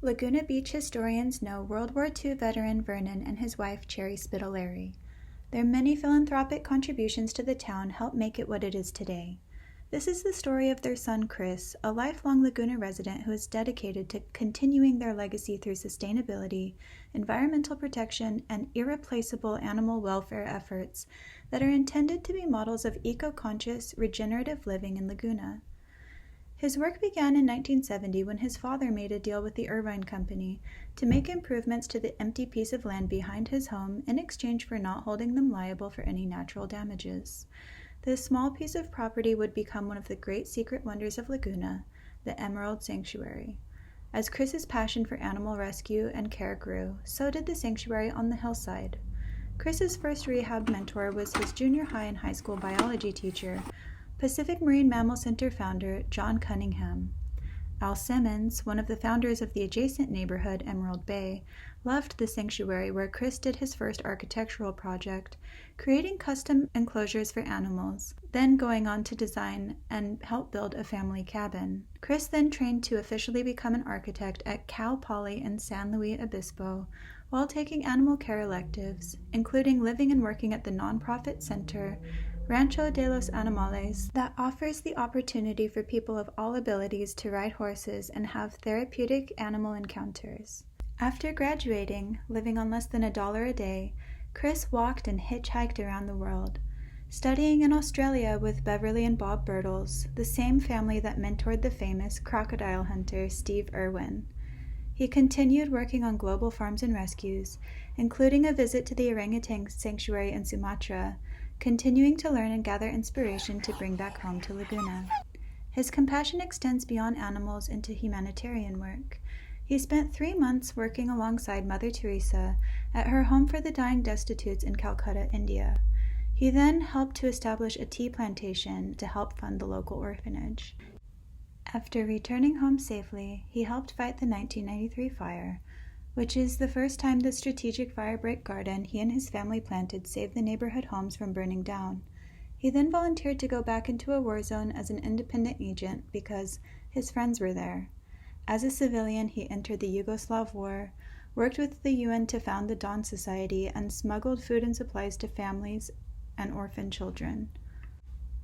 Laguna Beach historians know World War II veteran Vernon and his wife Cherry Spitaleri. Their many philanthropic contributions to the town helped make it what it is today. This is the story of their son Kris, a lifelong Laguna resident who is dedicated to continuing their legacy through sustainability, environmental protection, and irreplaceable animal welfare efforts that are intended to be models of eco-conscious, regenerative living in Laguna. His work began in 1970 when his father made a deal with the Irvine Company to make improvements to the empty piece of land behind his home in exchange for not holding them liable for any natural damages. This small piece of property would become one of the great secret wonders of Laguna, the Emerald Sanctuary. As Kris's passion for animal rescue and care grew, so did the sanctuary on the hillside. Kris's first rehab mentor was his junior high and high school biology teacher, Pacific Marine Mammal Center founder John Cunningham. Al Simmons, one of the founders of the adjacent neighborhood, Emerald Bay, loved the sanctuary where Kris did his first architectural project, creating custom enclosures for animals, then going on to design and help build a family cabin. Kris then trained to officially become an architect at Cal Poly in San Luis Obispo, while taking animal care electives, including living and working at the nonprofit center Rancho de los Animales that offers the opportunity for people of all abilities to ride horses and have therapeutic animal encounters. After graduating, living on less than $1 a day, Kris walked and hitchhiked around the world, studying in Australia with Beverly and Bob Birtles, the same family that mentored the famous crocodile hunter Steve Irwin. He continued working on global farms and rescues, including a visit to the orangutan sanctuary in Sumatra, continuing to learn and gather inspiration to bring back home to Laguna. His compassion extends beyond animals into humanitarian work. He spent 3 months working alongside Mother Teresa at her home for the dying destitutes in Calcutta, India. He then helped to establish a tea plantation to help fund the local orphanage. After returning home safely, he helped fight the 1993 fire, which is the first time the strategic firebreak garden he and his family planted saved the neighborhood homes from burning down. He then volunteered to go back into a war zone as an independent agent because his friends were there. As a civilian, he entered the Yugoslav War, worked with the UN to found the Dawn Society, and smuggled food and supplies to families and orphan children.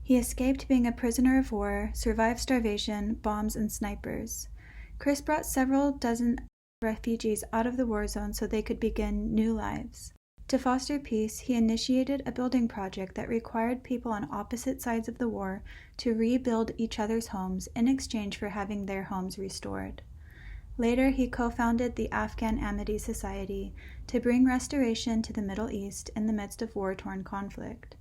He escaped being a prisoner of war, survived starvation, bombs, and snipers. Kris brought several dozen refugees out of the war zone so they could begin new lives. To foster peace, he initiated a building project that required people on opposite sides of the war to rebuild each other's homes in exchange for having their homes restored. Later, he co-founded the Afghan Amity Society to bring restoration to the Middle East in the midst of war-torn conflict.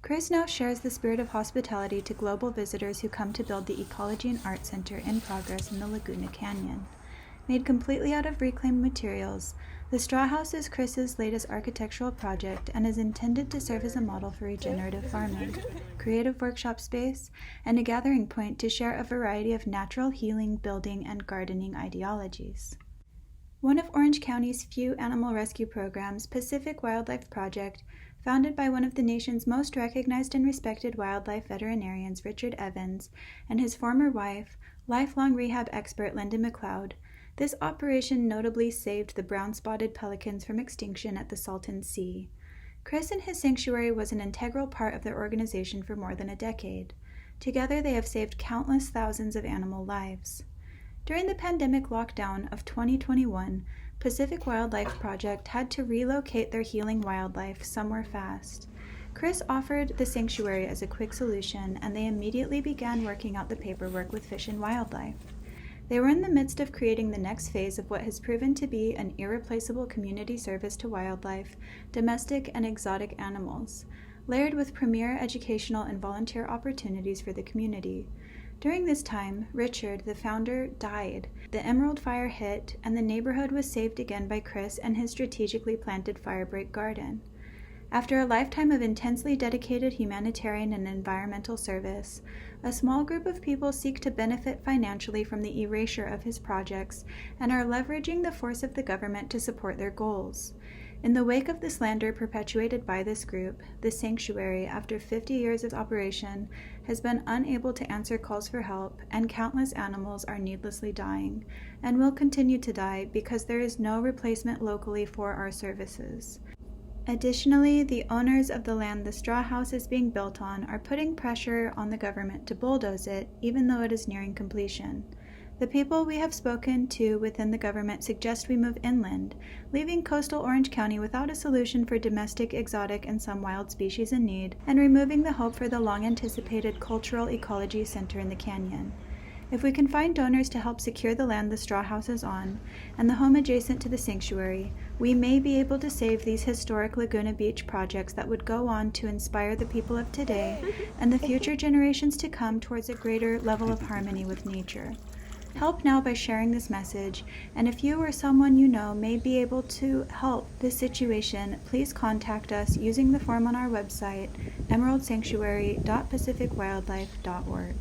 Kris now shares the spirit of hospitality to global visitors who come to build the Ecology and Art Center in progress in the Laguna Canyon. Made completely out of reclaimed materials, the Straw House is Kris's latest architectural project and is intended to serve as a model for regenerative farming, creative workshop space, and a gathering point to share a variety of natural healing, building, and gardening ideologies. One of Orange County's few animal rescue programs, Pacific Wildlife Project, founded by one of the nation's most recognized and respected wildlife veterinarians, Richard Evans, and his former wife, lifelong rehab expert Linda McLeod, this operation notably saved the brown-spotted pelicans from extinction at the Salton Sea. Kris and his sanctuary was an integral part of their organization for more than a decade. Together, they have saved countless thousands of animal lives. During the pandemic lockdown of 2021, Pacific Wildlife Project had to relocate their healing wildlife somewhere fast. Kris offered the sanctuary as a quick solution, and they immediately began working out the paperwork with Fish and Wildlife. They were in the midst of creating the next phase of what has proven to be an irreplaceable community service to wildlife, domestic and exotic animals, layered with premier educational and volunteer opportunities for the community. During this time, Richard, the founder, died. The Emerald Fire hit, and the neighborhood was saved again by Kris and his strategically planted firebreak garden. After a lifetime of intensely dedicated humanitarian and environmental service, a small group of people seek to benefit financially from the erasure of his projects and are leveraging the force of the government to support their goals. In the wake of the slander perpetuated by this group, the sanctuary, after 50 years of operation, has been unable to answer calls for help, and countless animals are needlessly dying, and will continue to die because there is no replacement locally for our services. Additionally, the owners of the land the straw house is being built on are putting pressure on the government to bulldoze it, even though it is nearing completion. The people we have spoken to within the government suggest we move inland, leaving coastal Orange County without a solution for domestic, exotic, and some wild species in need, and removing the hope for the long-anticipated cultural ecology center in the canyon. If we can find donors to help secure the land the straw house is on, and the home adjacent to the sanctuary, we may be able to save these historic Laguna Beach projects that would go on to inspire the people of today and the future generations to come towards a greater level of harmony with nature. Help now by sharing this message, and if you or someone you know may be able to help this situation, please contact us using the form on our website, emeraldsanctuary.pacificwildlife.org.